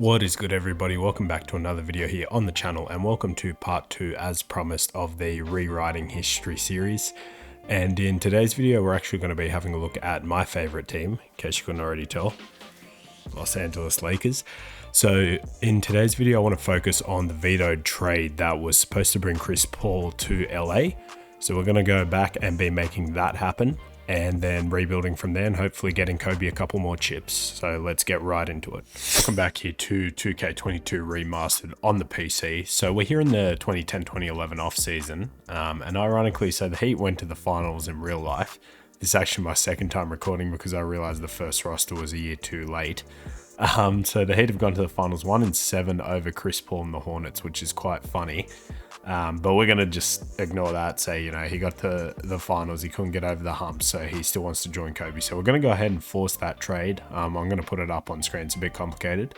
What is good, everybody? Welcome back to another video here on the channel, and welcome to part 2 as promised of the Rewriting History series. And in today's video we're actually going to be having a look at my favorite team, in case you couldn't already tell, Los Angeles Lakers. So in today's video I want to focus on the vetoed trade that was supposed to bring Chris Paul to LA. So we're going to go back and be making that happen, and then rebuilding from there and hopefully getting Kobe a couple more chips. So let's get right into it. Welcome back here to 2K22 Remastered on the PC. So we're here in the 2010-2011 off-season, and ironically, so the Heat went to the finals in real life. This is actually my second time recording because I realized the first roster was a year too late. So the Heat have gone to the finals 1-7 over Chris Paul and the Hornets, which is quite funny. But we're going to just ignore that, say, you know, he got to the finals, he couldn't get over the hump, so he still wants to join Kobe. So we're going to go ahead and force that trade. I'm going to put it up on screen. It's a bit complicated,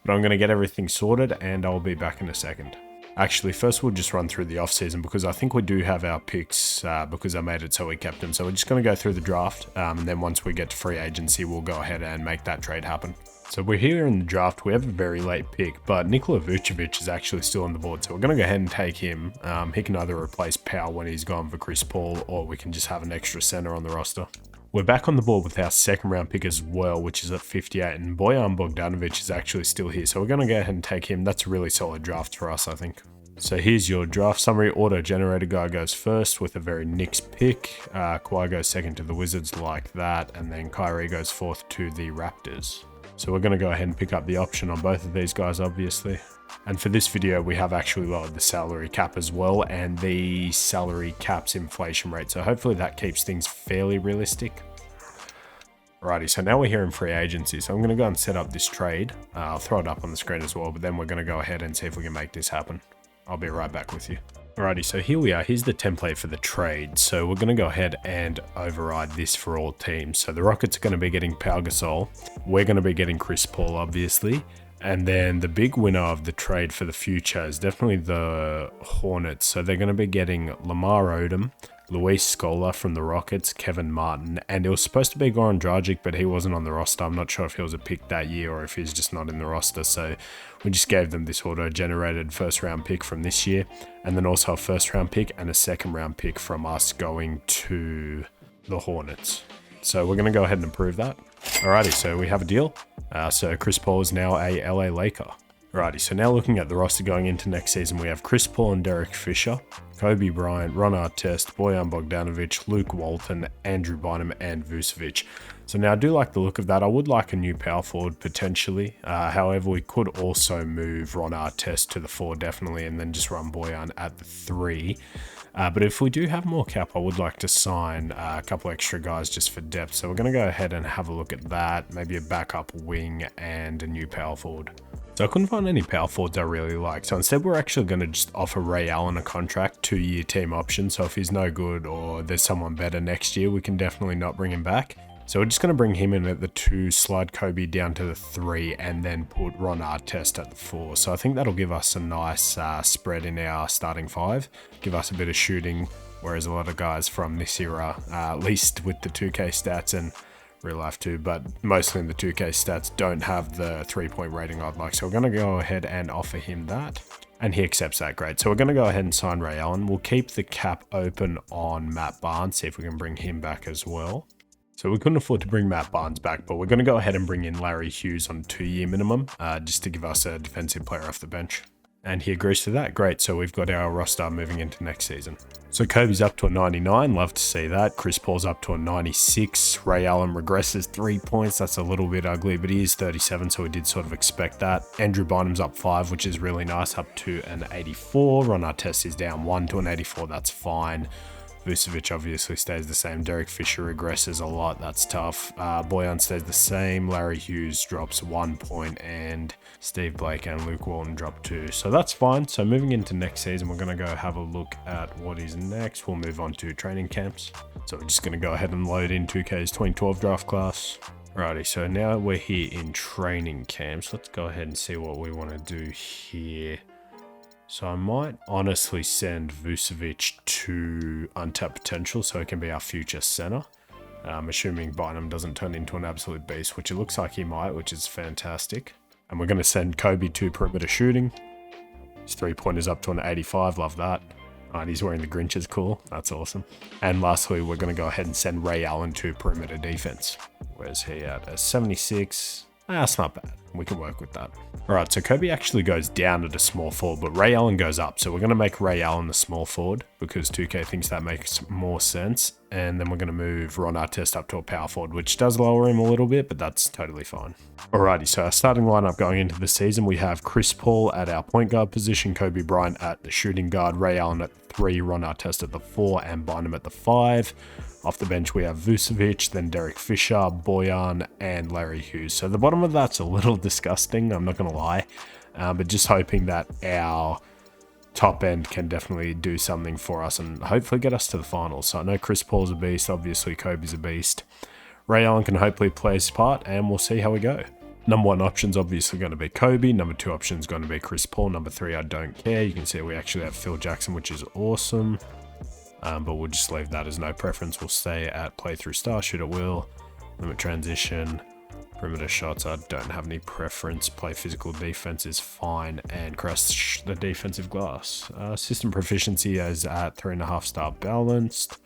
but I'm going to get everything sorted and I'll be back in a second. Actually, first we'll just run through the off-season because I think we do have our picks because I made it so we kept them. So we're just going to go through the draft, and then once we get to free agency, we'll go ahead and make that trade happen. So we're here in the draft. We have a very late pick, but Nikola Vucevic is actually still on the board. So we're going to go ahead and take him. He can either replace Powell when he's gone for Chris Paul, or we can just have an extra center on the roster. We're back on the board with our second round pick as well, which is at 58, and Bojan Bogdanovic is actually still here. So we're going to go ahead and take him. That's a really solid draft for us, I think. So here's your draft summary. Auto-generator guy goes first with a very Knicks pick. Kawhi goes second to the Wizards like that, and then Kyrie goes fourth to the Raptors. So we're going to go ahead and pick up the option on both of these guys, obviously. And for this video, we have actually lowered the salary cap as well, and the salary cap's inflation rate. So hopefully that keeps things fairly realistic. Alrighty, so now we're here in free agency. So I'm going to go and set up this trade. I'll throw it up on the screen as well, but then we're going to go ahead and see if we can make this happen. I'll be right back with you. Alrighty, so here we are. Here's the template for the trade. So we're going to go ahead and override this for all teams. So the Rockets are going to be getting Pau Gasol. We're going to be getting Chris Paul, obviously. And then the big winner of the trade for the future is definitely the Hornets. So they're going to be getting Lamar Odom, Luis Scola from the Rockets, Kevin Martin, and it was supposed to be Goran Dragic, but he wasn't on the roster. I'm not sure if he was a pick that year or if he's just not in the roster. So we just gave them this auto-generated first-round pick from this year, and then also a first-round pick and a second-round pick from us going to the Hornets. So we're going to go ahead and approve that. Alrighty, so we have a deal. So Chris Paul is now a LA Laker. Alrighty, so now looking at the roster going into next season, we have Chris Paul and Derek Fisher, Kobe Bryant, Ron Artest, Bojan Bogdanovic, Luke Walton, Andrew Bynum, and Vucevic. So now I do like the look of that. I would like a new power forward potentially. However, we could also move Ron Artest to the 4 definitely, and then just run Bojan at the 3. But if we do have more cap, I would like to sign a couple extra guys just for depth. So we're going to go ahead and have a look at that. Maybe a backup wing and a new power forward. So I couldn't find any power forwards I really like. So instead we're actually going to just offer Ray Allen a contract, 2-year team option. So if he's no good or there's someone better next year, we can definitely not bring him back. So we're just going to bring him in at the 2, slide Kobe down to the 3, and then put Ron Artest at the 4. So I think that'll give us a nice spread in our starting 5, give us a bit of shooting, whereas a lot of guys from this era, at least with the 2K stats and real life too, but mostly in the 2K stats, don't have the 3-point rating I'd like. So we're going to go ahead and offer him that, and he accepts that. Great. So we're going to go ahead and sign Ray Allen. We'll keep the cap open on Matt Barnes, see if we can bring him back as well. So we couldn't afford to bring Matt Barnes back, but we're going to go ahead and bring in Larry Hughes on 2-year minimum, just to give us a defensive player off the bench. And he agrees to that. Great. So we've got our roster moving into next season. So Kobe's up to a 99. Love to see that. Chris Paul's up to a 96. Ray Allen regresses 3 points. That's a little bit ugly, but he is 37, so we did sort of expect that. Andrew Bynum's up 5, which is really nice, up to an 84. Ron Artest is down 1 to an 84. That's fine. Vucevic obviously stays the same. Derek Fisher regresses a lot. That's tough. Bojan stays the same. Larry Hughes drops 1 point, and Steve Blake and Luke Walton drop 2. So that's fine. So moving into next season, we're going to go have a look at what is next. We'll move on to training camps. So we're just going to go ahead and load in 2K's 2012 draft class. Alrighty, so now we're here in training camps. Let's go ahead and see what we want to do here. So I might honestly send Vucevic to untapped potential so he can be our future center. Assuming Bynum doesn't turn into an absolute beast, which it looks like he might, which is fantastic. And we're going to send Kobe to perimeter shooting. His 3-pointer's up to an 85. Love that. Alright, he's wearing the Grinches. Cool. That's awesome. And lastly, we're going to go ahead and send Ray Allen to perimeter defense. Where's he at? A 76. That's not bad. We can work with that. Alright, so Kobe actually goes down at a small forward, but Ray Allen goes up. So we're going to make Ray Allen the small forward because 2K thinks that makes more sense. And then we're going to move Ron Artest up to a power forward, which does lower him a little bit, but that's totally fine. Alrighty, so our starting lineup going into the season, we have Chris Paul at our point guard position, Kobe Bryant at the shooting guard, Ray Allen at 3, Ron Artest at the 4, and Bynum at the 5. Off the bench, we have Vucevic, then Derek Fisher, Bojan, and Larry Hughes. So the bottom of that's a little disgusting, I'm not going to lie. But just hoping that our top end can definitely do something for us and hopefully get us to the finals. So I know Chris Paul's a beast, obviously Kobe's a beast. Ray Allen can hopefully play his part, and we'll see how we go. Number 1 option's obviously going to be Kobe. Number 2 option's going to be Chris Paul. Number 3, I don't care. You can see we actually have Phil Jackson, which is awesome. But we'll just leave that as no preference. We'll stay at playthrough star, shoot at will, limit transition, perimeter shots. I don't have any preference. Play physical defense is fine, and crush the defensive glass. System proficiency is at 3.5 star balanced.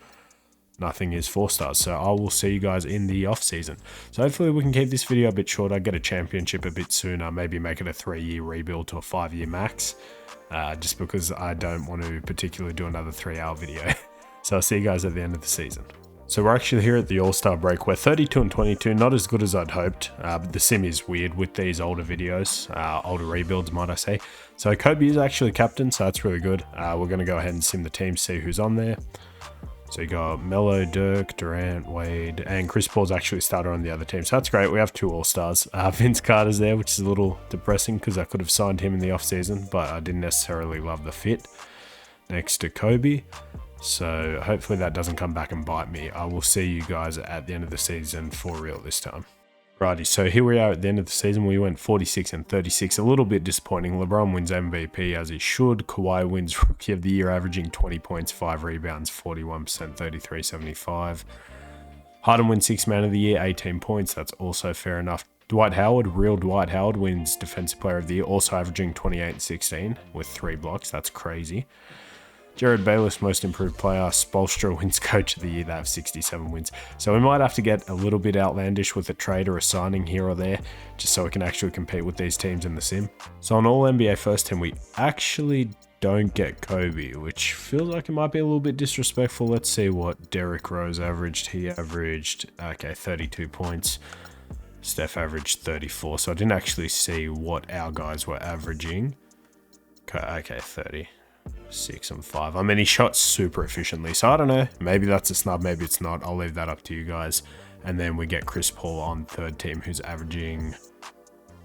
Nothing is 4 stars. So I will see you guys in the off season. So hopefully we can keep this video a bit shorter, get a championship a bit sooner, maybe make it a 3-year rebuild to a 5-year max. Just because I don't want to particularly do another 3-hour video. So I'll see you guys at the end of the season. So we're actually here at the All-Star break. We're 32 and 22, not as good as I'd hoped, but the sim is weird with these older videos, older rebuilds, might I say. So Kobe is actually captain, so that's really good. We're going to go ahead and sim the team, see who's on there. So you got Melo, Dirk, Durant, Wade, and Chris Paul's actually starter on the other team. So that's great. We have 2 All-Stars. Vince Carter's there, which is a little depressing because I could have signed him in the off-season, but I didn't necessarily love the fit. Next to Kobe. So hopefully that doesn't come back and bite me. I will see you guys at the end of the season for real this time. Righty, so here we are at the end of the season. We went 46 and 36, a little bit disappointing. LeBron wins MVP as he should. Kawhi wins Rookie of the Year, averaging 20 points, 5 rebounds, 41%, 33-75. Harden wins 6th Man of the Year, 18 points. That's also fair enough. Dwight Howard, real Dwight Howard, wins Defensive Player of the Year, also averaging 28 and 16 with 3 blocks. That's crazy. Jared Bayless, Most Improved Player. Spoelstra wins Coach of the Year. They have 67 wins. So we might have to get a little bit outlandish with a trade or a signing here or there, just so we can actually compete with these teams in the sim. So on All NBA First Team, we actually don't get Kobe, which feels like it might be a little bit disrespectful. Let's see what Derrick Rose averaged. He averaged, 32 points. Steph averaged 34. So I didn't actually see what our guys were averaging. Okay, 30. 6 and 5. I mean, he shot super efficiently, so I don't know. Maybe that's a snub, maybe it's not. I'll leave that up to you guys. And then we get Chris Paul on 3rd team, who's averaging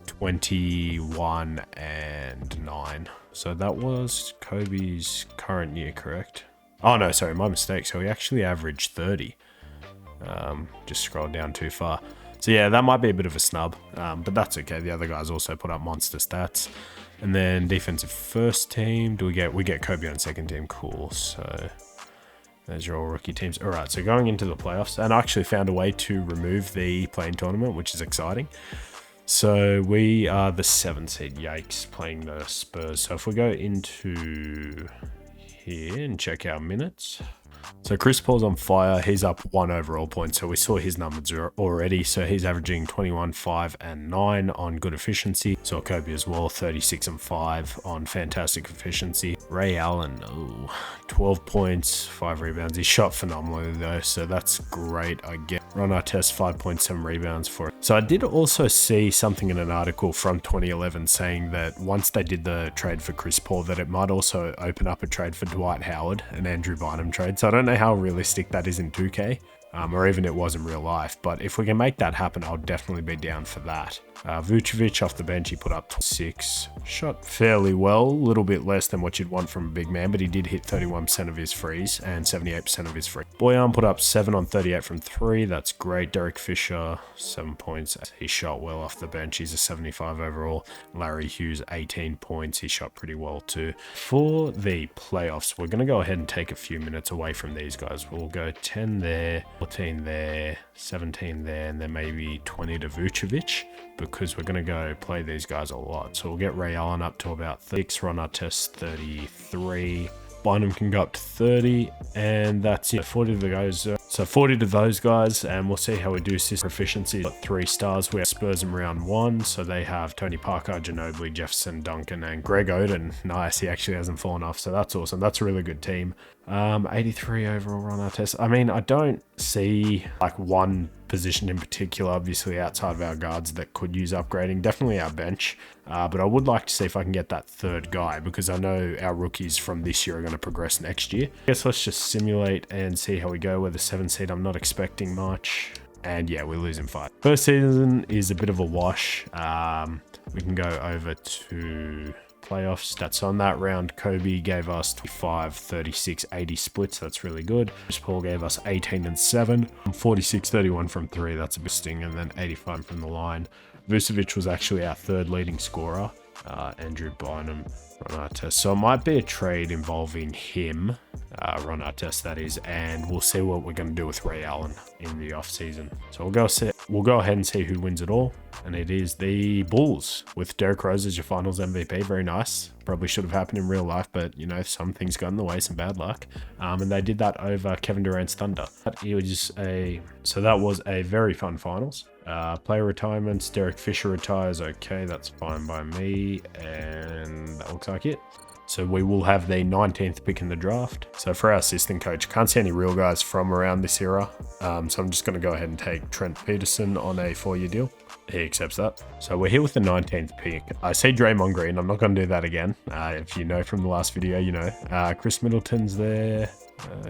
21 and 9. So that was Kobe's current year, correct? Oh no, sorry, my mistake. So he actually averaged 30. Just scrolled down too far. So yeah, that might be a bit of a snub, but that's okay. The other guys also put up monster stats. And then defensive first team, we get Kobe on 2nd team, cool. So there's your all rookie teams. All right, so going into the playoffs, and I actually found a way to remove the play-in tournament, which is exciting. So we are the 7th seed, yikes, playing the Spurs. So if we go into here and check our minutes. So Chris Paul's on fire. He's up 1 overall point. So we saw his numbers already. So he's averaging 21, 5, and 9 on good efficiency. Saw Kobe as well, 36 and 5 on fantastic efficiency. Ray Allen, 12 points, 5 rebounds. He shot phenomenally though, so that's great, I guess. Ron Artest, 5.7 rebounds for it. So I did also see something in an article from 2011 saying that once they did the trade for Chris Paul, that it might also open up a trade for Dwight Howard, an Andrew Bynum trade. So I don't know how realistic that is in 2K, or even it was in real life, but if we can make that happen, I'll definitely be down for that. Vucevic off the bench, he put up 6, shot fairly well, a little bit less than what you'd want from a big man, but he did hit 31% of his frees and 78% of his free. Bojan put up 7 on 38 from 3, that's great. Derek Fisher, 7 points, he shot well off the bench, he's a 75 overall. Larry Hughes, 18 points, he shot pretty well too. For the playoffs, we're going to go ahead and take a few minutes away from these guys. We'll go 10 there, 14 there, 17 there, and then maybe 20 to Vucevic. because we're going to go play these guys a lot. So we'll get Ray Allen up to about 6, Ron Artest 33. Bynum can go up to 30, and that's it. 40 to those. So 40 to those guys, and we'll see how we do system proficiency. Got 3 stars. We have Spurs in round 1, so they have Tony Parker, Ginobili, Jefferson, Duncan, and Greg Oden. Nice, he actually hasn't fallen off, so that's awesome. That's a really good team. 83 overall Ron Artest. I mean, I don't see like one position in particular, obviously outside of our guards, that could use upgrading. Definitely our bench, but I would like to see if I can get that third guy, because I know our rookies from this year are going to progress next year. I guess let's just simulate and see how we go. With the 7 seed, I'm not expecting much, and yeah, we're losing 5. First season is a bit of a wash. We can go over to playoffs. That's on that round. Kobe gave us 25, 36, 80 splits. That's really good. Chris Paul gave us 18 and 7, 46, 31 from 3. That's a big sting, and then 85 from the line. Vucevic was actually our 3rd leading scorer. Andrew Bynum, Ron Artest. So it might be a trade involving him, Ron Artest that is, and we'll see what we're going to do with Ray Allen in the offseason. So we'll go ahead and see who wins it all, and it is the Bulls with Derrick Rose as your finals MVP. Very nice. Probably should have happened in real life, but you know, some things got in the way, some bad luck. And they did that over Kevin Durant's Thunder. So that was a very fun finals. Player retirements, Derek Fisher retires. Okay, that's fine by me, and that looks like it. So we will have the 19th pick in the draft. So for our assistant coach, can't see any real guys from around this era. So I'm just going to go ahead and take Trent Peterson on a 4-year deal. He accepts that. So we're here with the 19th pick. I see Draymond Green. I'm not going to do that again. If you know from the last video, you know. Chris Middleton's there.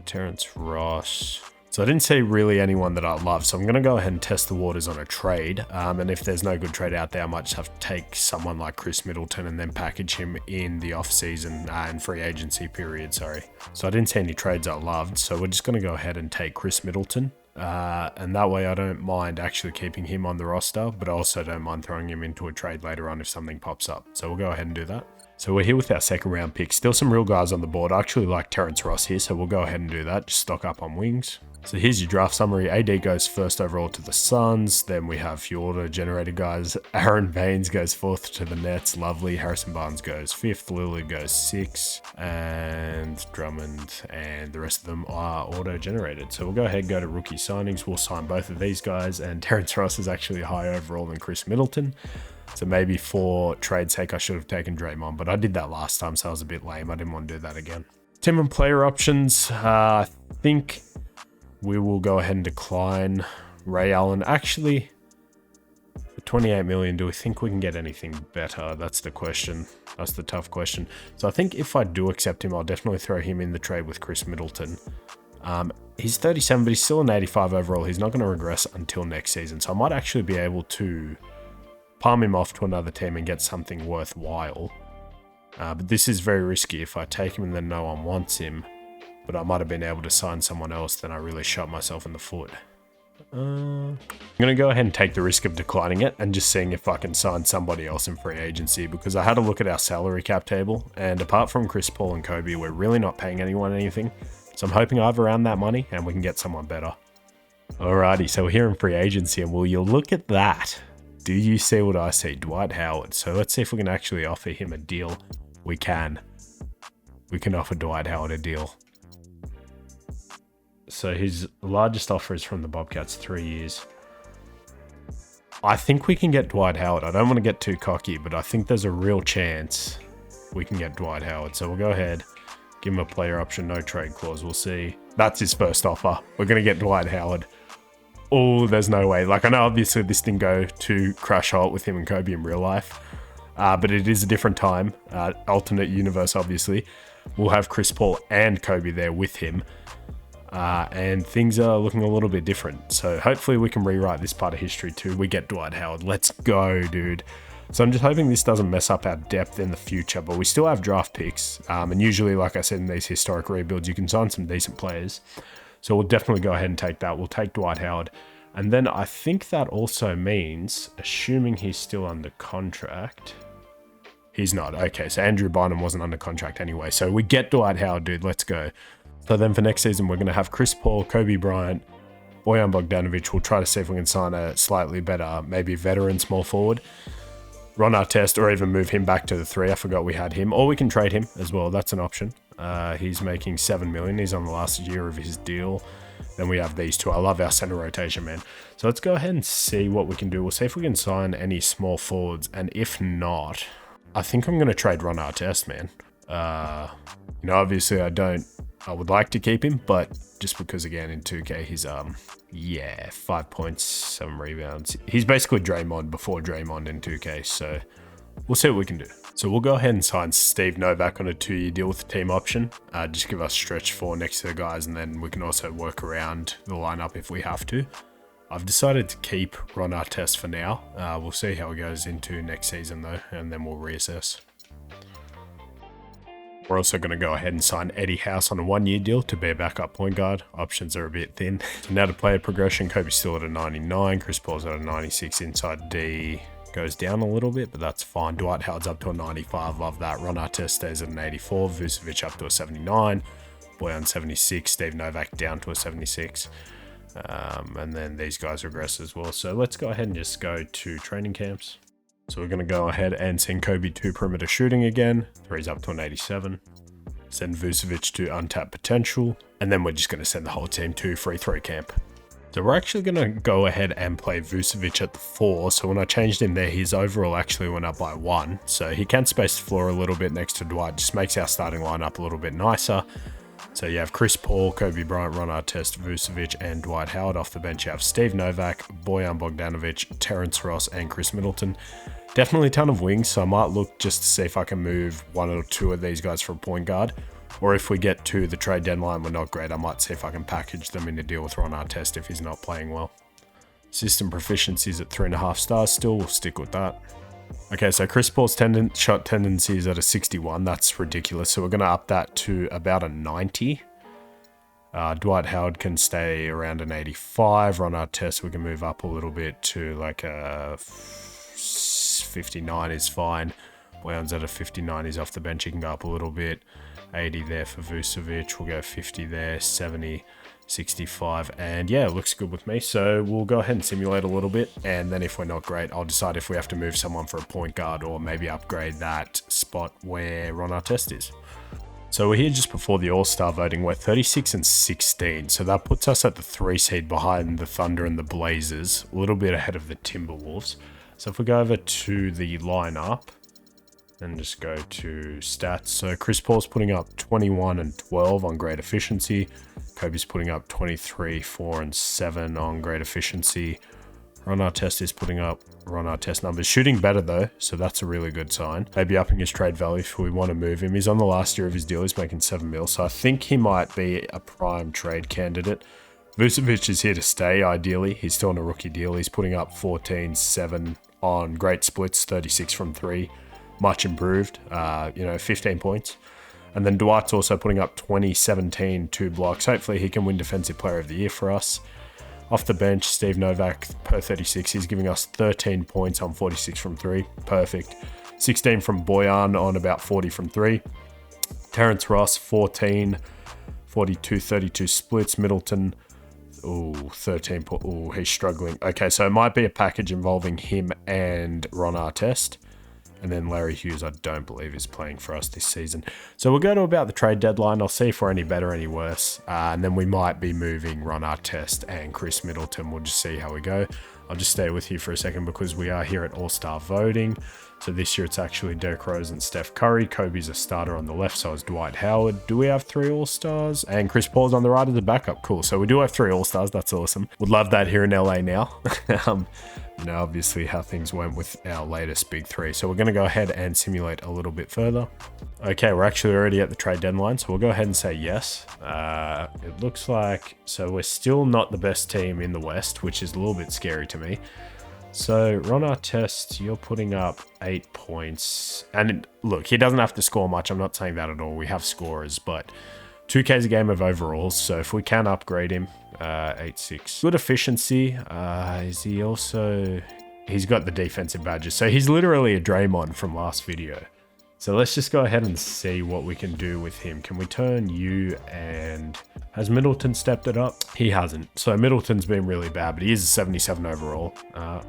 Terrence Ross. So I didn't see really anyone that I love, so I'm going to go ahead and test the waters on a trade. And if there's no good trade out there, I might just have to take someone like Chris Middleton and then package him in the off-season and free agency period, sorry. So I didn't see any trades I loved, so we're just going to go ahead and take Chris Middleton. And that way I don't mind actually keeping him on the roster, but I also don't mind throwing him into a trade later on if something pops up. So we'll go ahead and do that. So we're here with our 2nd round pick. Still some real guys on the board. I actually like Terrence Ross here, so we'll go ahead and do that. Just stock up on wings. So here's your draft summary. AD goes 1st overall to the Suns. Then we have few auto-generated guys. Aaron Baines goes 4th to the Nets. Lovely. Harrison Barnes goes 5th. Lillard goes 6th. And Drummond and the rest of them are auto-generated. So we'll go ahead and go to rookie signings. We'll sign both of these guys. And Terrence Ross is actually higher overall than Chris Middleton. So maybe for trade's sake, I should have taken Draymond. But I did that last time, so I was a bit lame. I didn't want to do that again. Team and player options. I think we will go ahead and decline Ray Allen. Actually, for 28 million, do we think we can get anything better? That's the question. That's the tough question. So I think if I do accept him, I'll definitely throw him in the trade with Chris Middleton. He's 37, but he's still an 85 overall. He's not going to regress until next season. So I might actually be able to palm him off to another team and get something worthwhile. But this is very risky. If I take him and then no one wants him, but I might have been able to sign someone else, then I really shot myself in the foot. I'm going to go ahead and take the risk of declining it and just seeing if I can sign somebody else in free agency, because I had a look at our salary cap table, and apart from Chris Paul and Kobe, we're really not paying anyone anything. So I'm hoping I have around that money and we can get someone better. Alrighty, so we're here in free agency, and will you look at that? Do you see what I see? Dwight Howard. So let's see if we can actually offer him a deal. We can. We can offer Dwight Howard a deal. So his largest offer is from the Bobcats, 3 years. I think we can get Dwight Howard. I don't want to get too cocky, but I think there's a real chance we can get Dwight Howard. So we'll go ahead, give him a player option, no trade clause. We'll see. That's his first offer. We're going to get Dwight Howard. Oh, there's no way. Like, I know obviously this didn't go to crash hot with him and Kobe in real life, but it is a different time. Alternate universe, obviously. We'll have Chris Paul and Kobe there with him. And things are looking a little bit different. So hopefully we can rewrite this part of history too. We get Dwight Howard. Let's go, dude. So I'm just hoping this doesn't mess up our depth in the future, but we still have draft picks. And usually, like I said, in these historic rebuilds, you can sign some decent players. So we'll definitely go ahead and take that. We'll take Dwight Howard. And then I think that also means, assuming he's still under contract, he's not. Okay, so Andrew Bynum wasn't under contract anyway. So we get Dwight Howard, dude. Let's go. So then for next season, we're going to have Chris Paul, Kobe Bryant, Bojan Bogdanovic, we'll try to see if we can sign a slightly better, maybe veteran small forward. Ron Artest, or even move him back to the 3. I forgot we had him. Or we can trade him as well. That's an option. He's making $7 million. He's on the last year of his deal. Then we have these two. I love our center rotation, man. So let's go ahead and see what we can do. We'll see if we can sign any small forwards. And if not, I think I'm going to trade Ron Artest, man. You know, obviously I would like to keep him, but just because, again, in 2K, he's, 5 points, 7 rebounds. He's basically Draymond before Draymond in 2K, so we'll see what we can do. So we'll go ahead and sign Steve Novak on a 2-year deal with the team option. Just give us stretch 4 next to the guys, and then we can also work around the lineup if we have to. I've decided to keep Ron Artest for now. We'll see how it goes into next season, though, and then we'll reassess. We're also going to go ahead and sign Eddie House on a 1-year deal to be a backup point guard. Options are a bit thin. So now to player progression, Kobe's still at a 99, Chris Paul's at a 96, inside D goes down a little bit, but that's fine. Dwight Howard's up to a 95, love that. Ron Artest stays at an 84, Vucevic up to a 79, Bojan 76, Steve Novak down to a 76. And then these guys regress as well. So let's go ahead and just go to training camps. So we're going to go ahead and send Kobe to perimeter shooting again. 3's up to an 87. Send Vucevic to untapped potential. And then we're just going to send the whole team to free throw camp. So we're actually going to go ahead and play Vucevic at the 4. So when I changed him there, his overall actually went up by 1. So he can space the floor a little bit next to Dwight. Just makes our starting lineup a little bit nicer. So you have Chris Paul, Kobe Bryant, Ron Artest, Vucevic, and Dwight Howard. Off the bench, you have Steve Novak, Bojan Bogdanovic, Terrence Ross, and Chris Middleton. Definitely a ton of wings, so I might look just to see if I can move 1 or 2 of these guys for a point guard. Or if we get to the trade deadline, we're not great, I might see if I can package them in a deal with Ron Artest if he's not playing well. System proficiency is at 3.5 stars still, we'll stick with that. Okay, so Chris Paul's shot tendency is at a 61. That's ridiculous. So we're going to up that to about a 90. Dwight Howard can stay around an 85. Ron Artest, we can move up a little bit to like a 59 is fine. Bojan's at a 59. He's off the bench. He can go up a little bit. 80 there for Vucevic. We'll go 50 there. 70. 65, and yeah, it looks good with me. So we'll go ahead and simulate a little bit, and then if we're not great, I'll decide if we have to move someone for a point guard or maybe upgrade that spot where Ron Artest is. So we're here just before the All-Star voting. We're 36 and 16, so that puts us at the 3 seed behind the Thunder and the Blazers, a little bit ahead of the Timberwolves. So if we go over to the lineup and just go to stats. So Chris Paul's putting up 21 and 12 on great efficiency. Kobe's putting up 23, 4 and 7 on great efficiency. Ron Artest is putting up Ron Artest numbers. Shooting better though, so that's a really good sign. Maybe upping his trade value if we want to move him. He's on the last year of his deal. He's making 7 mil, so I think he might be a prime trade candidate. Vucevic is here to stay, ideally. He's still on a rookie deal. He's putting up 14, 7 on great splits, 36 from 3. Much improved, 15 points. And then Dwight's also putting up 20, 17, 2 blocks. Hopefully he can win Defensive Player of the Year for us. Off the bench, Steve Novak per 36. He's giving us 13 points on 46 from 3. Perfect. 16 from Bojan on about 40 from 3. Terrence Ross, 14, 42, 32 splits. Middleton, 13. He's struggling. Okay, so it might be a package involving him and Ron Artest. And then Larry Hughes, I don't believe, is playing for us this season. So we'll go to about the trade deadline. I'll see if we're any better, any worse. And then we might be moving Ron Artest and Chris Middleton. We'll just see how we go. I'll just stay with you for a second because we are here at All-Star voting. So this year it's actually Derrick Rose and Steph Curry. Kobe's a starter on the left, so is Dwight Howard. Do we have 3 All-Stars? And Chris Paul's on the right as a backup. Cool. So we do have 3 All-Stars. That's awesome. Would love that here in LA now. Obviously how things went with our latest big 3. So we're going to go ahead and simulate a little bit further. Okay, we're actually already at the trade deadline, so we'll go ahead and say yes. It looks like, so we're still not the best team in the West, which is a little bit scary to me. So Ron Artest, you're putting up 8 points. And look, he doesn't have to score much. I'm not saying that at all. We have scorers, but 2K is a game of overalls. So if we can upgrade him, 8-6. Good efficiency. Is he also... He's got the defensive badges. So he's literally a Draymond from last video. So let's just go ahead and see what we can do with him. Can we turn you and... Has Middleton stepped it up? He hasn't. So Middleton's been really bad, but he is a 77 overall.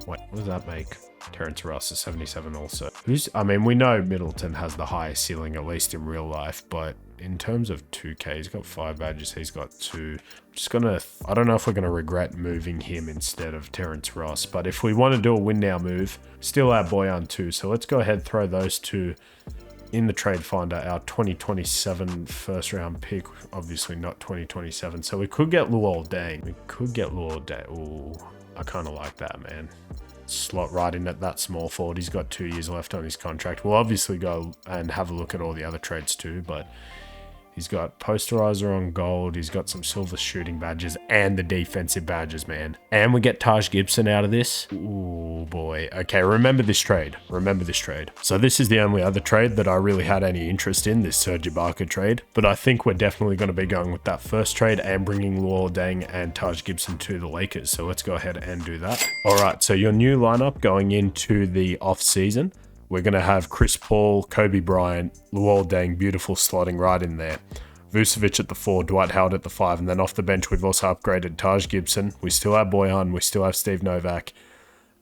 Wait, what does that make? Terrence Ross is 77 also. I mean, we know Middleton has the highest ceiling, at least in real life, but in terms of 2K, he's got 5 badges, he's got 2. I don't know if we're gonna regret moving him instead of Terrence Ross, but if we want to do a win now move, still add Boyan too. So let's go ahead and throw those two in the trade finder, our 2027 first round pick, obviously not 2027. So we could get Luol Deng. Ooh, I kind of like that, man. Slot right in at that small forward. He's got 2 years left on his contract. We'll obviously go and have a look at all the other trades too, but he's got posterizer on gold. He's got some silver shooting badges and the defensive badges, man. And we get Taj Gibson out of this. Ooh, boy. Okay, remember this trade. So this is the only other trade that I really had any interest in, this Serge Ibaka trade. But I think we're definitely going to be going with that first trade and bringing Luol Deng and Taj Gibson to the Lakers. So let's go ahead and do that. All right, so your new lineup going into the off-season. We're going to have Chris Paul, Kobe Bryant, Luol Deng, beautiful slotting right in there. Vucevic at the 4, Dwight Howard at the 5, and then off the bench we've also upgraded Taj Gibson. We still have Boyan, we still have Steve Novak,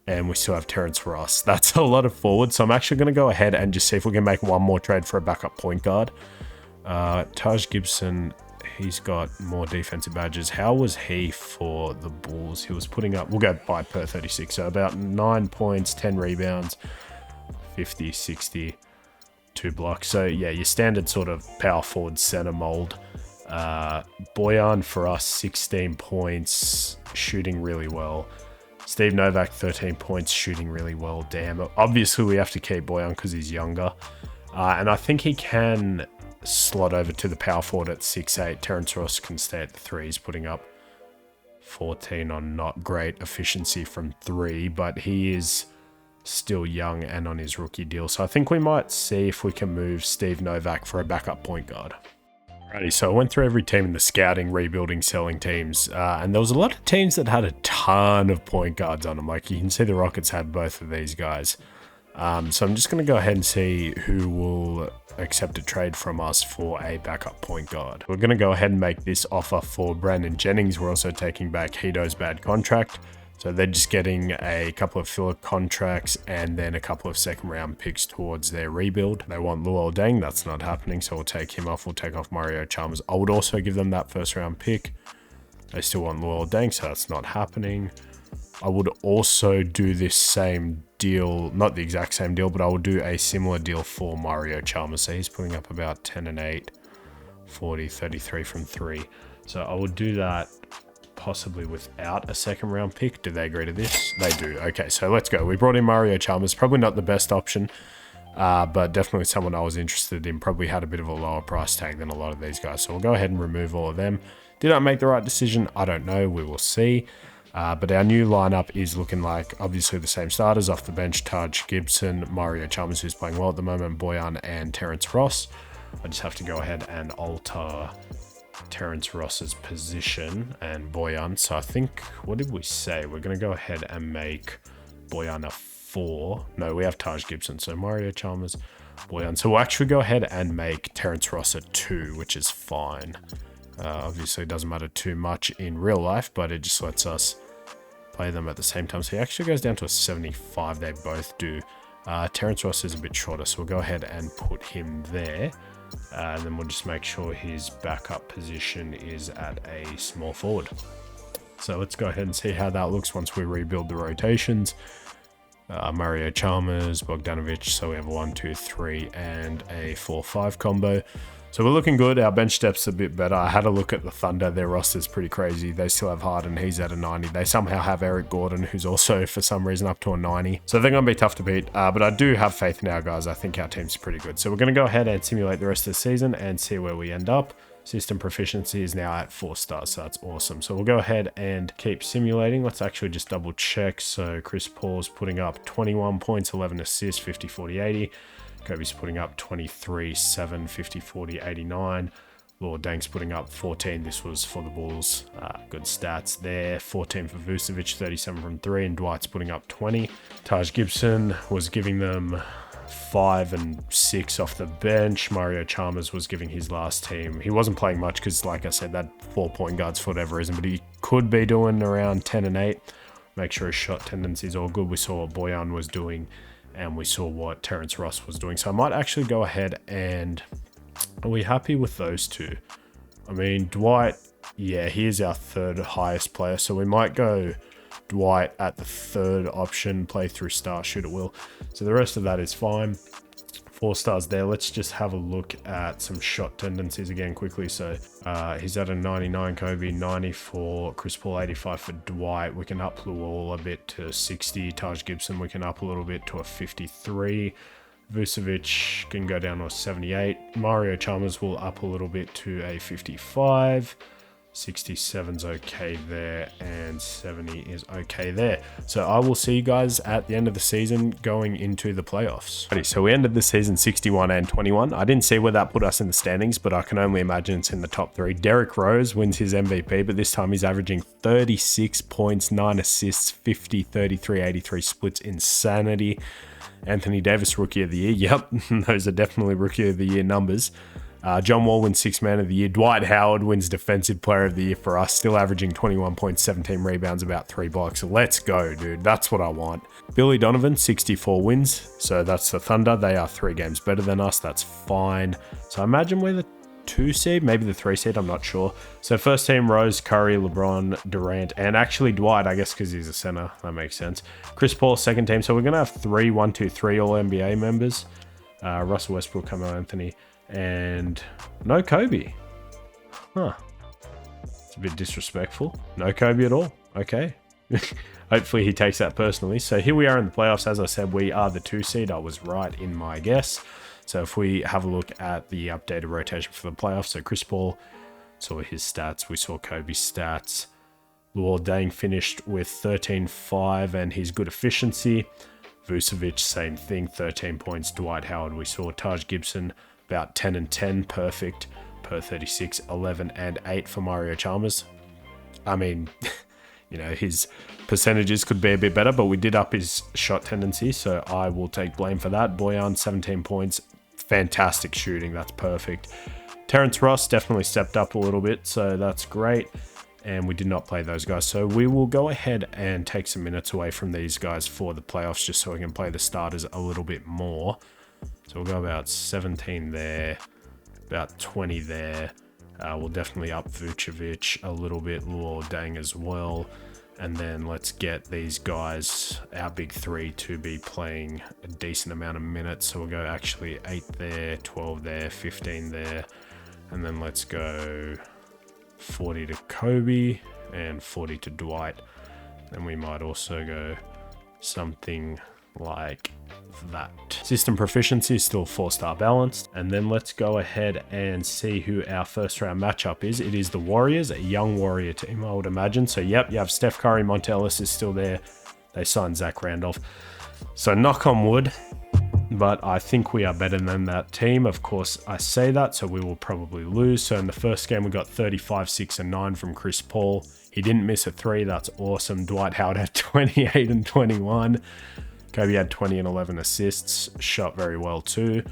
and we still have Terrence Ross. That's a lot of forwards, so I'm actually going to go ahead and just see if we can make one more trade for a backup point guard. Taj Gibson, he's got more defensive badges. How was he for the Bulls? He was putting up, we'll go by per 36, so about 9 points, 10 rebounds, 50, 60, 2 blocks. So yeah, your standard sort of power forward center mold. Boyan for us, 16 points, shooting really well. Steve Novak, 13 points, shooting really well. Damn, obviously we have to keep Boyan because he's younger. And I think he can slot over to the power forward at 6'8". Terrence Ross can stay at the 3. He's putting up 14 on not great efficiency from 3, but he is still young and on his rookie deal. So I think we might see if we can move Steve Novak for a backup point guard. Alrighty, so I went through every team in the scouting, rebuilding, selling teams, and there was a lot of teams that had a ton of point guards on them. Like you can see the Rockets had both of these guys. So I'm just going to go ahead and see who will accept a trade from us for a backup point guard. We're going to go ahead and make this offer for Brandon Jennings. We're also taking back Hito's bad contract. So they're just getting a couple of filler contracts and then a couple of second round picks towards their rebuild. They want Luol Deng. That's not happening. So we'll take him off. We'll take off Mario Chalmers. I would also give them that first round pick. They still want Luol Deng. So that's not happening. I would also do this same deal, not the exact same deal, but I will do a similar deal for Mario Chalmers. So he's putting up about 10 and 8, 40, 33 from 3. So I would do that possibly without a second round pick. Do they agree to this? They do. Okay, so let's go. We brought in Mario Chalmers. Probably not the best option, but definitely someone I was interested in. Probably had a bit of a lower price tag than a lot of these guys. So we'll go ahead and remove all of them. Did I make the right decision? I don't know. We will see. But our new lineup is looking like obviously the same starters off the bench. Taj Gibson, Mario Chalmers, who's playing well at the moment, Boyan, and Terrence Ross. I just have to go ahead and alter Terrence Ross's position and Boyan. So I think, what did we say? We're going to go ahead and make Boyan a 4. No, we have Taj Gibson. So Mario Chalmers, Boyan. So we'll actually go ahead and make Terrence Ross a 2, which is fine. Obviously, it doesn't matter too much in real life, but it just lets us play them at the same time. So he actually goes down to a 75. They both do. Terrence Ross is a bit shorter, so we'll go ahead and put him there. And then we'll just make sure his backup position is at a small forward. So let's go ahead and see how that looks once we rebuild the rotations. Mario Chalmers, Bogdanovic. So we have a 1, 2, 3 and a 4-5 combo. So we're looking good. Our bench depth's a bit better. I had a look at the Thunder. Their roster's pretty crazy. They still have Harden. He's at a 90. They somehow have Eric Gordon, who's also, for some reason, up to a 90. So they're going to be tough to beat. But I do have faith in our guys. I think our team's pretty good. So we're going to go ahead and simulate the rest of the season and see where we end up. System proficiency is now at 4 stars. So that's awesome. So we'll go ahead and keep simulating. Let's actually just double check. So Chris Paul's putting up 21 points, 11 assists, 50, 40, 80. Kobe's putting up 23, 7, 50, 40, 89. Luol Deng's putting up 14. This was for the Bulls. Good stats there. 14 for Vucevic, 37 from 3. And Dwight's putting up 20. Taj Gibson was giving them 5 and 6 off the bench. Mario Chalmers was giving his last team. He wasn't playing much because, like I said, that 4-point guards for whatever reason, but he could be doing around 10 and 8. Make sure his shot tendency is all good. We saw what Bojan was doing, and we saw what Terrence Ross was doing. So I might actually go ahead and... Are we happy with those two? I mean, Dwight, yeah, he is our 3rd highest player. So we might go Dwight at the 3rd option, play through star, shoot at will. So the rest of that is fine. 4 stars there. Let's just have a look at some shot tendencies again quickly. So he's at a 99 Kobe, 94 Chris Paul, 85 for Dwight. We can up Luol a bit to 60. Taj Gibson we can up a little bit to a 53. Vucevic can go down to a 78. Mario Chalmers will up a little bit to a 55. 67's okay there, and 70 is okay there. So I will see you guys at the end of the season going into the playoffs. Alrighty, so we ended the season 61 and 21. I didn't see where that put us in the standings, but I can only imagine it's in the top 3. Derrick Rose wins his MVP, but this time he's averaging 36 points, 9 assists, 50, 33, 83 splits. Insanity. Anthony Davis, Rookie of the Year. Yep, those are definitely Rookie of the Year numbers. John Wall wins 6th Man of the Year. Dwight Howard wins Defensive Player of the Year for us, still averaging 21 points, 17 rebounds, about 3 blocks. Let's go, dude. That's what I want. Billy Donovan, 64 wins. So that's the Thunder. They are 3 games better than us. That's fine. So I imagine we're the 2 seed, maybe the 3 seed. I'm not sure. So first team, Rose, Curry, LeBron, Durant, and actually Dwight, I guess, because he's a center. That makes sense. Chris Paul, second team. So we're going to have 3 All-NBA members. Russell Westbrook, Carmelo Anthony, and no Kobe. Huh. It's a bit disrespectful. No Kobe at all. Okay. Hopefully he takes that personally. So here we are in the playoffs. As I said, we are the 2 seed. I was right in my guess. So if we have a look at the updated rotation for the playoffs, so Chris Paul, saw his stats. We saw Kobe's stats. Luol Deng finished with 13-5 and his good efficiency. Vucevic, same thing, 13 points. Dwight Howard, we saw Taj Gibson, about 10 and 10, perfect, per 36, 11 and 8 for Mario Chalmers. I mean, you know, his percentages could be a bit better, but we did up his shot tendency, so I will take blame for that. Bojan, 17 points, fantastic shooting, that's perfect. Terrence Ross definitely stepped up a little bit, so that's great. And we did not play those guys. So we will go ahead and take some minutes away from these guys for the playoffs, just so we can play the starters a little bit more. So we'll go about 17 there, about 20 there. We'll definitely up Vucevic a little bit, Luol Deng as well. And then let's get these guys, our big 3, to be playing a decent amount of minutes. So we'll go actually 8 there, 12 there, 15 there. And then let's go 40 to Kobe and 40 to Dwight. And we might also go something like that. System proficiency is still 4-star balanced. And then let's go ahead and see who our first round matchup is. It is the Warriors, a young Warrior team, I would imagine. So yep, you have Steph Curry, Monte Ellis is still there. They signed Zach Randolph. So knock on wood, but I think we are better than that team. Of course, I say that, so we will probably lose. So in the first game, we got 35, 6, and 9 from Chris Paul. He didn't miss a 3. That's awesome. Dwight Howard had 28 and 21. Kobe had 20 and 11 assists. Shot very well too.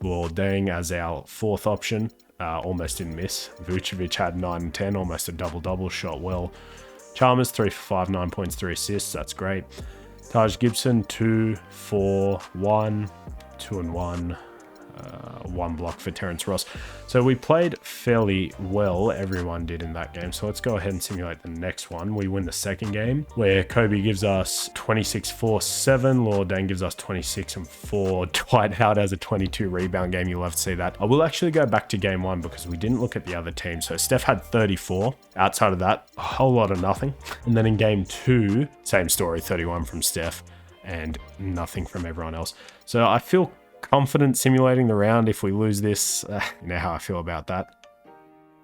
Luol Deng as our 4th option. Almost didn't miss. Vucevic had 9 and 10. Almost a double-double. Shot well. Chalmers, 3 for 5, 9 points, 3 assists. That's great. Taj Gibson, 2, 4, 1, 2 and 1, 1 block for Terrence Ross. So we played fairly well, everyone did in that game. So let's go ahead and simulate the next one. We win the second game where Kobe gives us 26, 4, 7. Luol Deng gives us 26 and 4. Dwight Howard has a 22 rebound game. You'll love to see that. I will actually go back to game 1 because we didn't look at the other team. So Steph had 34. Outside of that, a whole lot of nothing. And then in game 2, same story, 31 from Steph and nothing from everyone else. So I feel confident simulating the round. If we lose this, you know how I feel about that.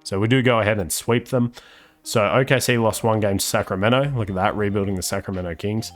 So we do go ahead and sweep them. So OKC lost 1 game to Sacramento. Look at that, rebuilding the Sacramento Kings.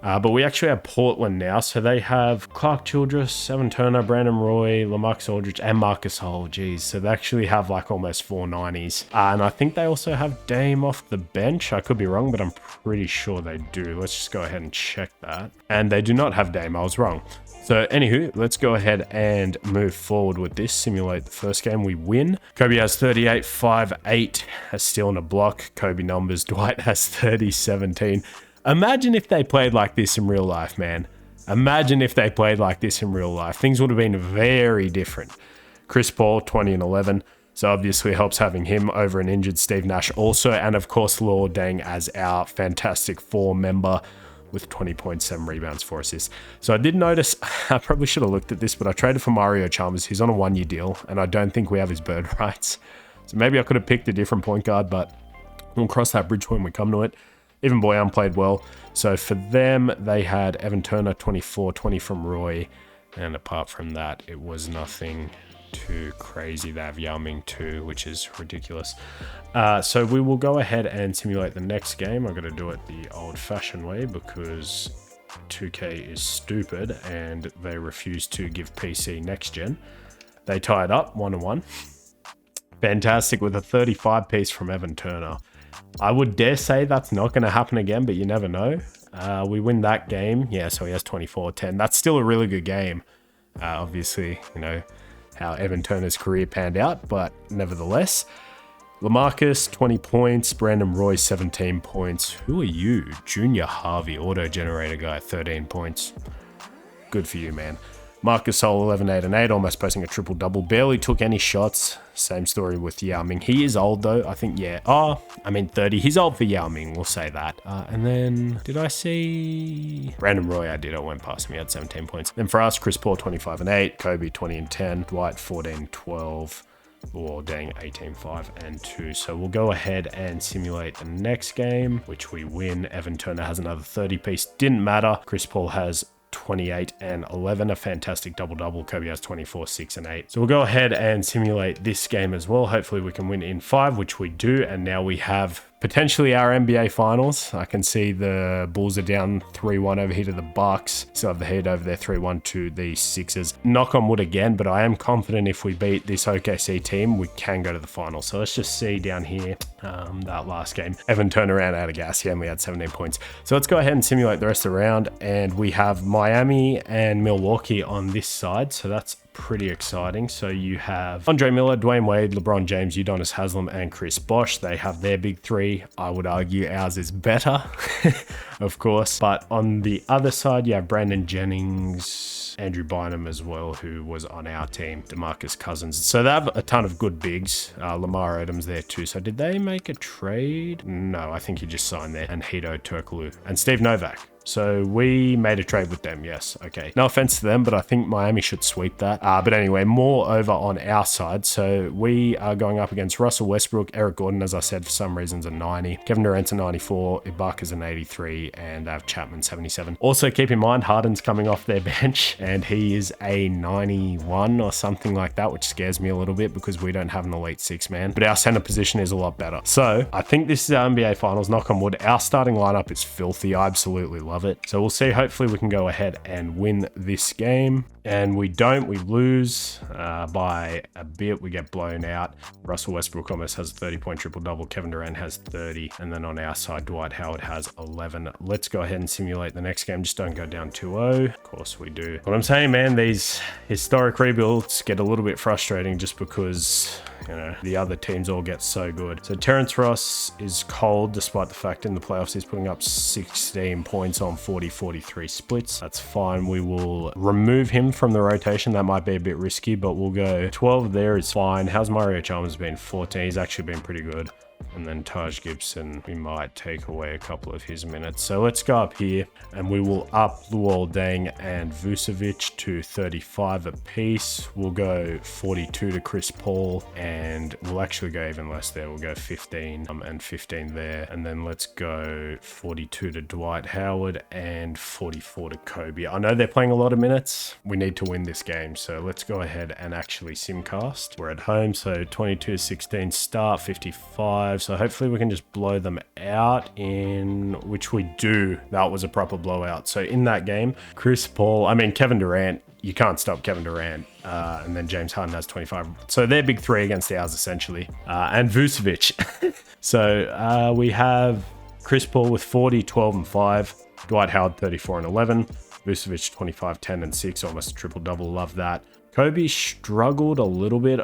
But we actually have Portland now. So they have Clark Childress, Evan Turner, Brandon Roy, LaMarcus Aldridge, and Marcus Hull. Geez, so they actually have like almost 4 90s. And I think they also have Dame off the bench. I could be wrong, but I'm pretty sure they do. Let's just go ahead and check that. And they do not have Dame. I was wrong. So anywho, let's go ahead and move forward with this. Simulate the first game. We win. Kobe has 38, 5, 8. A steal and a block. Kobe numbers. Dwight has 30, 17. Imagine if they played like this in real life, man. Imagine if they played like this in real life. Things would have been very different. Chris Paul, 20 and 11. So obviously helps having him over an injured Steve Nash also. And of course, Luol Deng as our fantastic 4 member with 20.7 rebounds, 4 assists. So I did notice, I probably should have looked at this, but I traded for Mario Chalmers. He's on a 1-year deal, and I don't think we have his bird rights. So maybe I could have picked a different point guard, but we'll cross that bridge when we come to it. Even Boyan played well. So for them, they had Evan Turner, 24, 20 from Roy. And apart from that, it was nothing too crazy. They have Yao Ming too, which is ridiculous. So we will go ahead and simulate the next game. I'm going to do it the old-fashioned way because 2K is stupid and they refuse to give PC next gen. They tied up 1-1. Fantastic with a 35 piece from Evan Turner. I would dare say that's not going to happen again, but you never know. We win that game. Yeah, so he has 24-10. That's still a really good game. Obviously, you know, how Evan Turner's career panned out, but nevertheless. LaMarcus, 20 points. Brandon Roy, 17 points. Who are you? Junior Harvey, auto-generator guy, 13 points. Good for you, man. Marcus Sol, 11, 8, and 8, almost posting a triple-double. Barely took any shots. Same story with Yao Ming. He is old, though. I think, yeah. 30. He's old for Yao Ming. We'll say that. And then, did I see... Brandon Roy, I did. I went past him. He had 17 points. Then for us, Chris Paul, 25 and 8. Kobe, 20 and 10. Dwight, 14, 12. Luol Deng, 18, 5, and 2. So we'll go ahead and simulate the next game, which we win. Evan Turner has another 30 piece. Didn't matter. Chris Paul has 28 and 11, a fantastic double-double. Kobe has 24, 6, and 8. So we'll go ahead and simulate this game as well. Hopefully we can win in 5, which we do. And now we have potentially our NBA Finals. I can see the Bulls are down 3-1 over here to the Bucks. Still have the Heat over there 3-1 to the Sixers. Knock on wood again, but I am confident if we beat this OKC team, we can go to the Finals. So let's just see down here, that last game. Evan Turner ran out of gas. He only had 17 points. So let's go ahead and simulate the rest of the round. And we have Miami and Milwaukee on this side. So that's pretty exciting. So you have Andre Miller, Dwayne Wade, LeBron James, Udonis Haslem, and Chris Bosh. They have their big 3. I would argue ours is better, of course. But on the other side, you have Brandon Jennings, Andrew Bynum as well, who was on our team, DeMarcus Cousins. So they have a ton of good bigs. Lamar Odom's there too. So did they make a trade? No, I think he just signed there. And Hito Turkoglu and Steve Novak. So we made a trade with them, yes. Okay. No offense to them, but I think Miami should sweep that. But anyway, more over on our side. So we are going up against Russell Westbrook, Eric Gordon, as I said, for some reasons, a 90. Kevin Durant's a 94. Ibaka's an 83. And I have Chapman, 77. Also, keep in mind, Harden's coming off their bench, and he is a 91 or something like that, which scares me a little bit because we don't have an elite 6-man. But our center position is a lot better. So I think this is our NBA Finals. Knock on wood. Our starting lineup is filthy. I absolutely love it. So we'll see. Hopefully we can go ahead and win this game. And we don't. We lose by a bit. We get blown out. Russell Westbrook almost has a 30-point triple-double. Kevin Durant has 30. And then on our side, Dwight Howard has 11. Let's go ahead and simulate the next game. Just don't go down 2-0. Of course we do. What I'm saying, man, these historic rebuilds get a little bit frustrating just because, you know, the other teams all get so good. So Terrence Ross is cold, despite the fact in the playoffs he's putting up 16 points on 40-43 splits. That's fine. We will remove him from the rotation. That might be a bit risky, but we'll go 12 there is fine. How's Mario Chalmers been? 14. He's actually been pretty good. And then Taj Gibson, we might take away a couple of his minutes. So let's go up here and we will up Luol Deng and Vucevic to 35 apiece. We'll go 42 to Chris Paul and we'll actually go even less there. We'll go 15 and 15 there. And then let's go 42 to Dwight Howard and 44 to Kobe. I know they're playing a lot of minutes. We need to win this game. So let's go ahead and actually simcast. We're at home. So 22-16 start, 55. So hopefully we can just blow them out, in which we do. That was a proper blowout. So in that game, Kevin Durant, you can't stop Kevin Durant. And then James Harden has 25. So they're big 3 against ours, essentially. And Vucevic. So we have Chris Paul with 40, 12, and 5. Dwight Howard, 34 and 11. Vucevic 25, 10, and 6, almost a triple-double. Love that. Kobe struggled a little bit.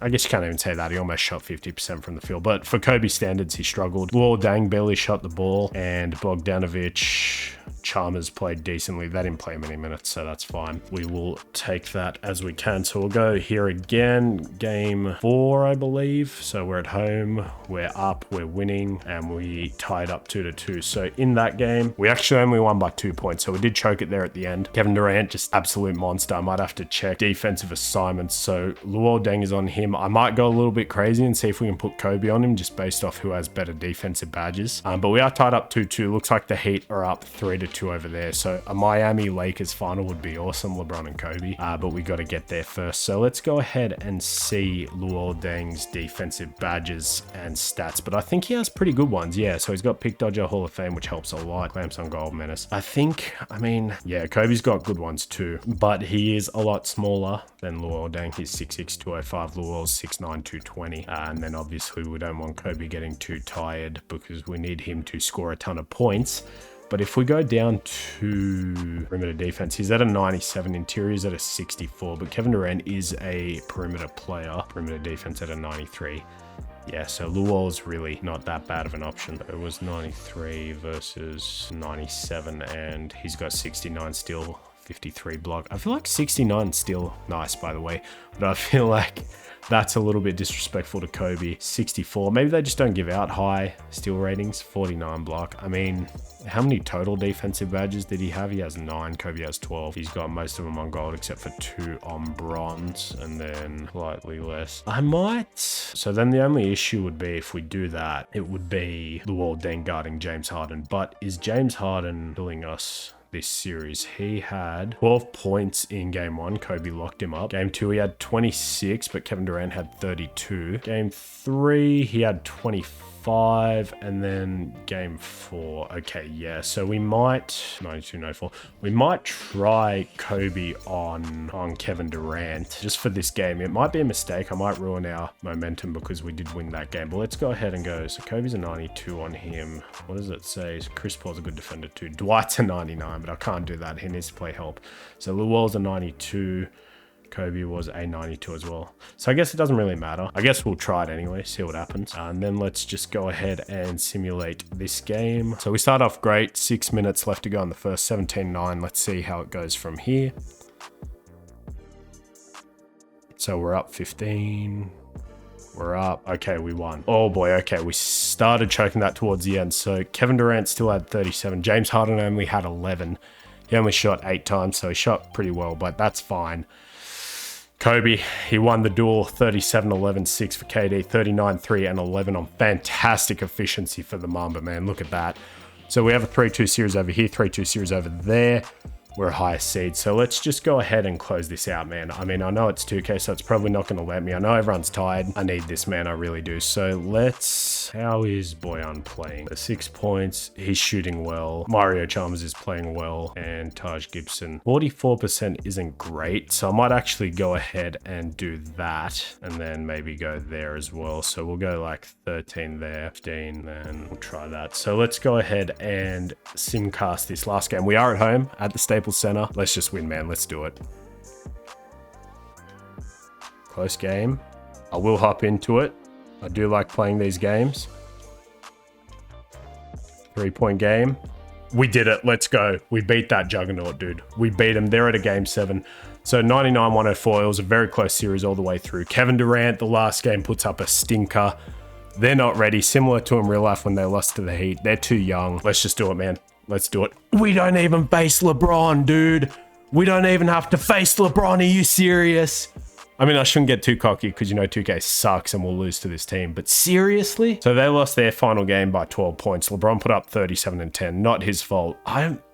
I guess you can't even say that. He almost shot 50% from the field. But for Kobe standards, he struggled. Luol Deng barely shot the ball. And Bogdanovic, Chalmers played decently. They didn't play many minutes, so that's fine. We will take that as we can. So we'll go here again. Game 4, I believe. So we're at home. We're up. We're winning. And we tied up 2-2. So in that game, we actually only won by 2 points. So we did choke it there at the end. Kevin Durant, just absolute monster. I might have to check defensive assignments. So Luol Deng is on him. I might go a little bit crazy and see if we can put Kobe on him just based off who has better defensive badges. But we are tied up 2-2. Looks like the Heat are up 3-2 over there. So a Miami Lakers final would be awesome, LeBron and Kobe. But we got to get there first. So let's go ahead and see Luol Deng's defensive badges and stats. But I think he has pretty good ones. Yeah, so he's got Pick Dodger, Hall of Fame, which helps a lot. Clamps on Gold, Menace. Yeah, Kobe's got good ones too. But he is a lot smaller than Luol Deng. He's 6'6", 205. Luol's 6'9", 220. And then obviously we don't want Kobe getting too tired because we need him to score a ton of points. But if we go down to perimeter defense, he's at a 97, interior's at a 64, but Kevin Durant is a perimeter player. Perimeter defense at a 93. Yeah, so Luol's really not that bad of an option. It was 93 versus 97, and he's got 69 still, 53 block. I feel like 69 is still nice, by the way, but I feel like that's a little bit disrespectful to Kobe. 64. Maybe they just don't give out high steal ratings. 49 block. I mean, how many total defensive badges did he have? He has 9. Kobe has 12. He's got most of them on gold except for 2 on bronze and then slightly less. I might. So then the only issue would be if we do that, it would be Luol Deng guarding James Harden. But is James Harden killing us this series? He had 12 points in game 1. Kobe locked him up. Game 2, he had 26, but Kevin Durant had 32. Game 3, he had 25, and then game 4. Okay, yeah. So we might 92, 94. We might try Kobe on Kevin Durant just for this game. It might be a mistake. I might ruin our momentum because we did win that game. But let's go ahead and go. So Kobe's a 92 on him. What does it say? Chris Paul's a good defender too. Dwight's a 99, but I can't do that. He needs to play help. So Luol's a 92. Kobe was a 92 as well. So I guess it doesn't really matter. I guess we'll try it anyway, see what happens. And then let's just go ahead and simulate this game. So we start off great. 6 minutes left to go in the first. 17-9. Let's see how it goes from here. So we're up 15. We're up. Okay, we won. Oh boy, okay. We started choking that towards the end. So Kevin Durant still had 37. James Harden only had 11. He only shot 8 times, so he shot pretty well, but that's fine. Kobe, he won the duel, 37, 11, 6 for KD, 39, 3, and 11 on fantastic efficiency for the Mamba, man. Look at that. So we have a 3-2 series over here, 3-2 series over there. We're a higher seed. So let's just go ahead and close this out, man. I mean, I know it's 2K, so it's probably not going to let me. I know everyone's tired. I need this, man. I really do. So let's... How is Bojan playing? 6 points. He's shooting well. Mario Chalmers is playing well. And Taj Gibson. 44% isn't great. So I might actually go ahead and do that. And then maybe go there as well. So we'll go like 13 there, 15, then we'll try that. So let's go ahead and simcast this last game. We are at home at the Staples Center. Let's just win, man. Let's do it. Close game. I will hop into it. I do like playing these games. 3-point game. We did it. Let's go. We beat that juggernaut, dude. We beat them. They're at a game 7. So 99-104. It was a very close series all the way through. Kevin Durant, the last game, puts up a stinker. They're not ready. Similar to in real life when they lost to the Heat. They're too young. Let's just do it, man. Let's do it. We don't even face LeBron, dude. We don't even have to face LeBron. Are you serious? I mean, I shouldn't get too cocky because, you know, 2K sucks and we'll lose to this team. But seriously? So they lost their final game by 12 points. LeBron put up 37 and 10. Not his fault.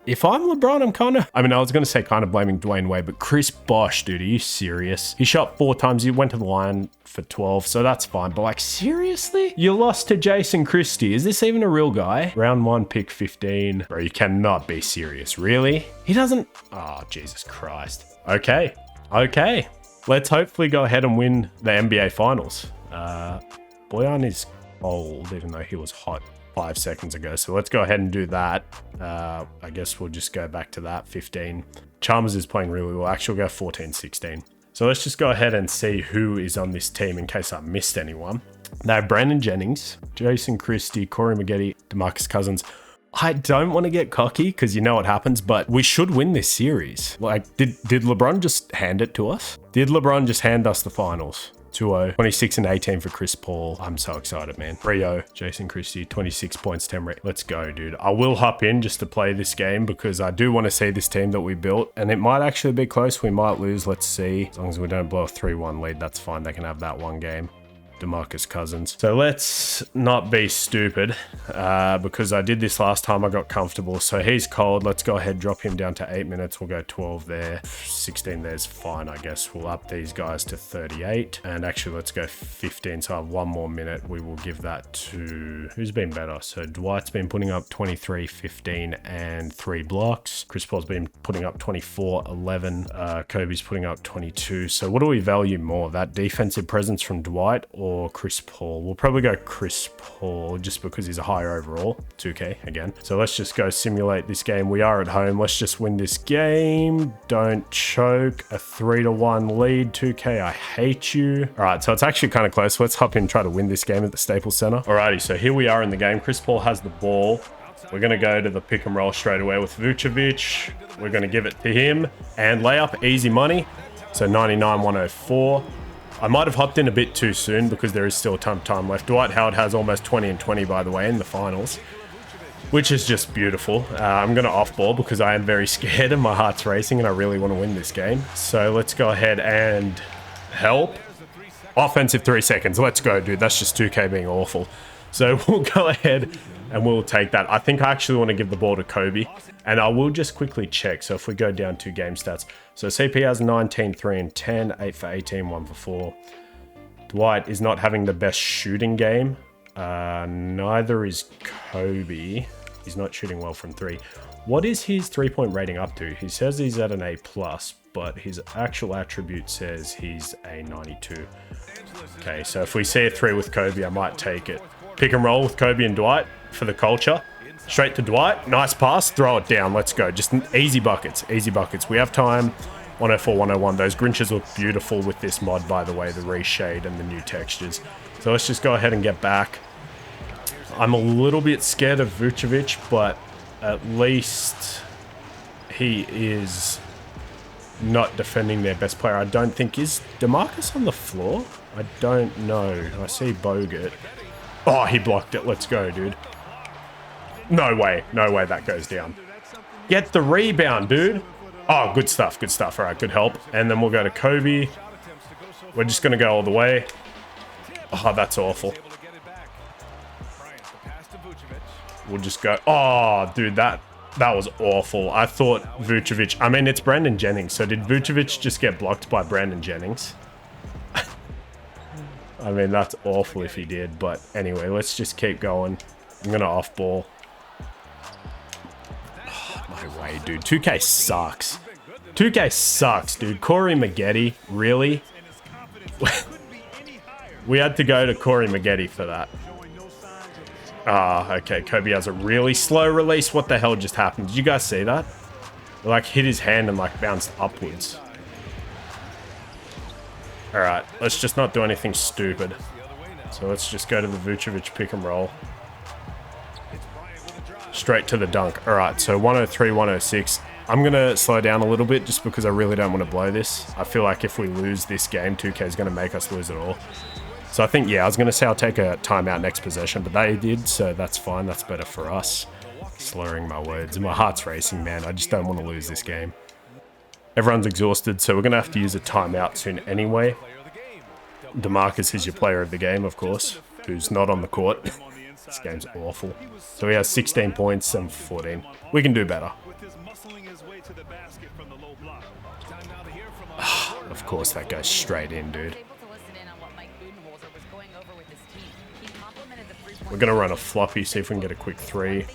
If I'm LeBron, I'm kind of... I mean, I was going to say kind of blaming Dwayne Wade, but Chris Bosh, dude, are you serious? He shot 4 times. He went to the line for 12, so that's fine. But like, seriously? You lost to Jason Christie. Is this even a real guy? Round 1, pick 15. Bro, you cannot be serious. Really? He doesn't... Oh, Jesus Christ. Okay. Okay. Let's hopefully go ahead and win the NBA Finals. Bojan is old, even though he was hot 5 seconds ago. So let's go ahead and do that. I guess we'll just go back to that, 15. Chalmers is playing really well. Actually, we'll go 14, 16. So let's just go ahead and see who is on this team in case I missed anyone. They have Brandon Jennings, Jason Christie, Corey Maggette, DeMarcus Cousins. I don't want to get cocky because you know what happens, but we should win this series. Like, did LeBron just hand it to us? Did LeBron just hand us the finals? 2-0, 26 and 18 for Chris Paul. I'm so excited, man. 3-0, Jason Christie, 26 points, 10 rate. Let's go, dude. I will hop in just to play this game because I do want to see this team that we built, and it might actually be close. We might lose. Let's see. As long as we don't blow a 3-1 lead, that's fine. They can have that one game. DeMarcus Cousins. So let's not be stupid because I did this last time. I got comfortable. So he's cold. Let's go ahead, drop him down to 8 minutes. We'll go 12 there. 16 there's fine, I guess. We'll up these guys to 38. And actually, let's go 15. So I have 1 more minute. We will give that to... Who's been better? So Dwight's been putting up 23, 15, and 3 blocks. Chris Paul's been putting up 24, 11. Kobe's putting up 22. So what do we value more? That defensive presence from Dwight or Chris Paul? We'll probably go Chris Paul just because he's a higher overall. 2K again. So let's just go simulate this game. We are at home. Let's just win this game. Don't choke. A 3-1 lead. 2K, I hate you. All right, so it's actually kind of close. Let's hop in and try to win this game at the Staples Center. Alrighty, so here we are in the game. Chris Paul has the ball. We're going to go to the pick and roll straight away with Vucevic. We're going to give it to him and layup, easy money. So 99, 104. I might have hopped in a bit too soon because there is still a ton of time left. Dwight Howard has almost 20 and 20, by the way, in the finals, which is just beautiful. I'm going to off-ball because I am very scared and my heart's racing and I really want to win this game. So let's go ahead and help. Offensive 3 seconds. Let's go, dude. That's just 2K being awful. So we'll go ahead and we'll take that. I think I actually want to give the ball to Kobe. And I will just quickly check. So if we go down to game stats. So CP has 19, 3 and 10, 8 for 18, 1 for 4. Dwight is not having the best shooting game. Neither is Kobe. He's not shooting well from 3. What is his 3-point rating up to? He says he's at an A+, but his actual attribute says he's a 92. Okay, so if we see a 3 with Kobe, I might take it. Pick and roll with Kobe and Dwight for the culture. Straight to Dwight. Nice pass. Throw it down. Let's go. Just easy buckets. Easy buckets. We have time. 104, 101. Those Grinches look beautiful with this mod, by the way. The reshade and the new textures. So let's just go ahead and get back. I'm a little bit scared of Vucevic, but at least he is not defending their best player. I don't think... Is DeMarcus on the floor? I don't know. I see Bogut. Oh, he blocked it. Let's go, dude. No way. No way that goes down. Get the rebound, dude. Oh, good stuff. Good stuff. All right, good help. And then we'll go to Kobe. We're just going to go all the way. Oh, that's awful. We'll just go. Oh, dude, that was awful. I thought Vucevic... I mean, it's Brandon Jennings. So did Vucevic just get blocked by Brandon Jennings? I mean, that's awful if he did. But anyway, let's just keep going. I'm going to off-ball. Oh, no way, dude. 2K sucks. 2K sucks, dude. Corey Maggette, really? We had to go to Corey Maggette for that. Ah, okay. Kobe has a really slow release. What the hell just happened? Did you guys see that? It, like, hit his hand and, like, bounced upwards. Alright, let's just not do anything stupid. So let's just go to the Vucevic pick and roll. Straight to the dunk. Alright, so 103, 106. I'm going to slow down a little bit just because I really don't want to blow this. I feel like if we lose this game, 2K is going to make us lose it all. So I think, yeah, I was going to say I'll take a timeout next possession, but they did, so that's fine. That's better for us. Slurring my words. My heart's racing, man. I just don't want to lose this game. Everyone's exhausted, so we're going to have to use a timeout soon anyway. DeMarcus is your player of the game, of course, who's not on the court. This game's awful. So he has 16 points and 14. We can do better. Of course, that goes straight in, dude. We're going to run a floppy, see if we can get a quick 3.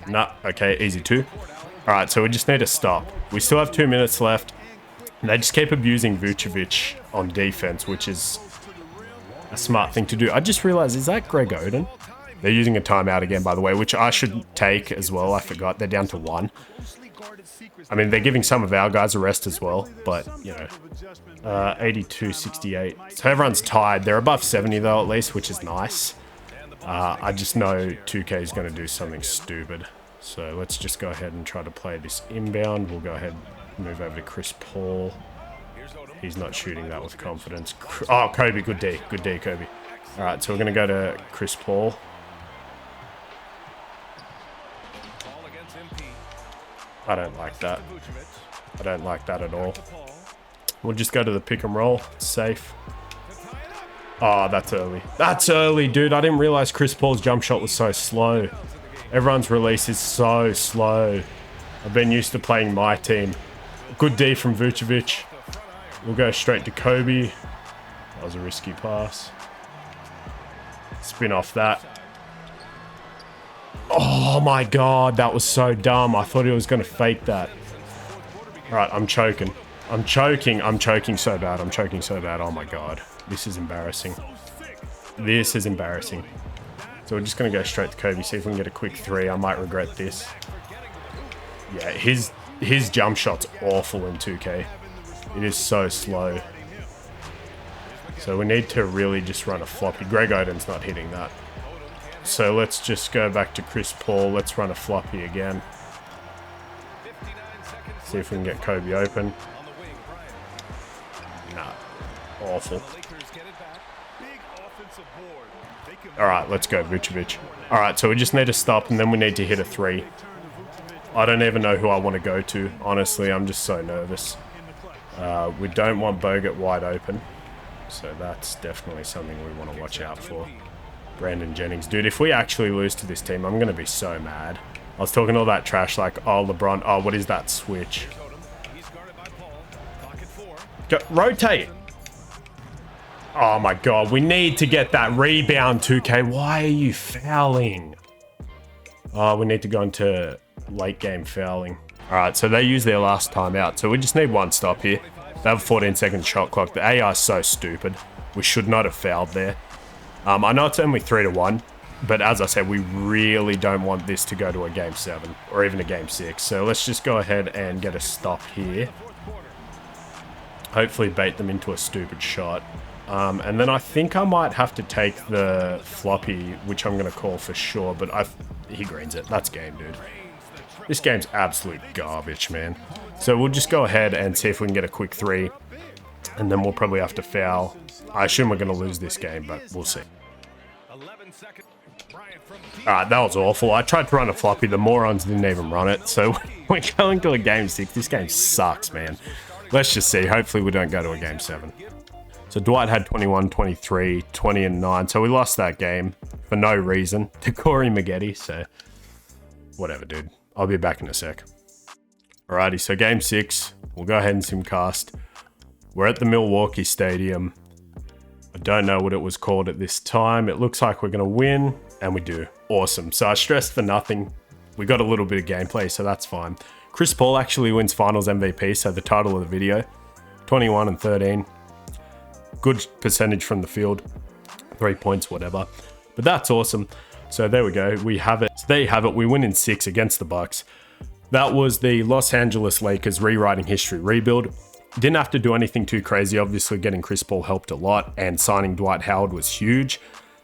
Nah, okay, easy 2. Alright, so we just need to stop. We still have 2 minutes left. They just keep abusing Vucevic on defense, which is a smart thing to do. I just realized, is that Greg Oden? They're using a timeout again, by the way, which I should take as well. I forgot. They're down to 1. I mean, they're giving some of our guys a rest as well, but, you know, 82-68. So everyone's tied. They're above 70, though, at least, which is nice. I just know 2K is going to do something stupid. So let's just go ahead and try to play this inbound. We'll go ahead and move over to Chris Paul. He's not shooting that with confidence. Oh, Kobe, good D. Good D, Kobe. All right, so we're going to go to Chris Paul. I don't like that. I don't like that at all. We'll just go to the pick and roll. It's safe. Oh, that's early. That's early, dude. I didn't realize Chris Paul's jump shot was so slow. Everyone's release is so slow. I've been used to playing my team. Good D from Vucevic. We'll go straight to Kobe. That was a risky pass. Spin off that. Oh my god, that was so dumb. I thought he was going to fake that. Alright, I'm choking. I'm choking. I'm choking so bad. I'm choking so bad. Oh my god. This is embarrassing. This is embarrassing. So we're just going to go straight to Kobe, see if we can get a quick 3. I might regret this. Yeah, his jump shot's awful in 2K. It is so slow. So we need to really just run a floppy. Greg Oden's not hitting that. So let's just go back to Chris Paul. Let's run a floppy again. See if we can get Kobe open. Nah, awful. Alright, let's go, Vucevic. Alright, so we just need to stop and then we need to hit a 3. I don't even know who I want to go to. Honestly, I'm just so nervous. We don't want Bogut wide open. So that's definitely something we want to watch out for. Brandon Jennings. Dude, if we actually lose to this team, I'm going to be so mad. I was talking all that trash like, oh, LeBron. Oh, what is that switch? Go, rotate. Oh my god, we need to get that rebound, 2K. Why are you fouling? Oh, we need to go into late game fouling. Alright, so they use their last timeout. So we just need 1 stop here. They have a 14-second shot clock. The AI is so stupid. We should not have fouled there. I know it's only 3-1, but as I said, we really don't want this to go to a game 7 or even a game 6. So let's just go ahead and get a stop here. Hopefully bait them into a stupid shot. And then I think I might have to take the floppy, which I'm going to call for sure, but he greens it. That's game, dude. This game's absolute garbage, man. So we'll just go ahead and see if we can get a quick 3, and then we'll probably have to foul. I assume we're going to lose this game, but we'll see. Alright, that was awful. I tried to run a floppy. The morons didn't even run it. So we're going to a game 6. This game sucks, man. Let's just see. Hopefully we don't go to a game 7. So Dwight had 21, 23, 20, and 9. So we lost that game for no reason to Corey Maggette. So whatever, dude. I'll be back in a sec. Alrighty, so game 6. We'll go ahead and simcast. We're at the Milwaukee Stadium. I don't know what it was called at this time. It looks like we're going to win, and we do. Awesome. So I stressed for nothing. We got a little bit of gameplay, so that's fine. Chris Paul actually wins Finals MVP, so the title of the video. 21 and 13. Good percentage from the field. 3 points, whatever. But that's awesome. So there we go. We have it. So there you have it. We win in 6 against the Bucks. That was the Los Angeles Lakers rewriting history rebuild. Didn't have to do anything too crazy. Obviously, getting Chris Paul helped a lot, and signing Dwight Howard was huge.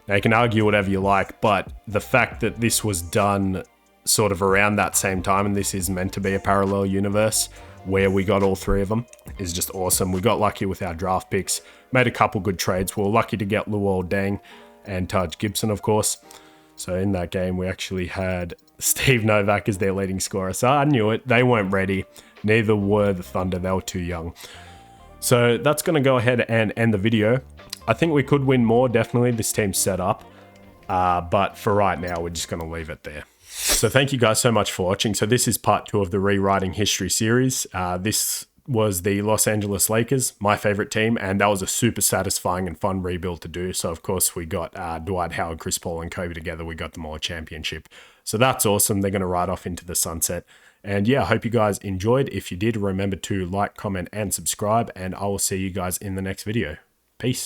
Now, you can argue whatever you like, but the fact that this was done sort of around that same time, and this is meant to be a parallel universe where we got all 3 of them, is just awesome. We got lucky with our draft picks, made a couple good trades. We were lucky to get Luol Deng and Taj Gibson, of course. So in that game, we actually had Steve Novak as their leading scorer. So I knew it. They weren't ready. Neither were the Thunder. They were too young. So that's going to go ahead and end the video. I think we could win more, definitely. This team's set up. But for right now, we're just going to leave it there. So thank you guys so much for watching. So this is part 2 of the Rewriting History series. This was the Los Angeles Lakers, my favorite team, and that was a super satisfying and fun rebuild to do. So of course we got Dwight Howard, Chris Paul, and Kobe together. We got them all a championship. So that's awesome. They're going to ride off into the sunset. And yeah, I hope you guys enjoyed. If you did, remember to like, comment, and subscribe, and I will see you guys in the next video. Peace.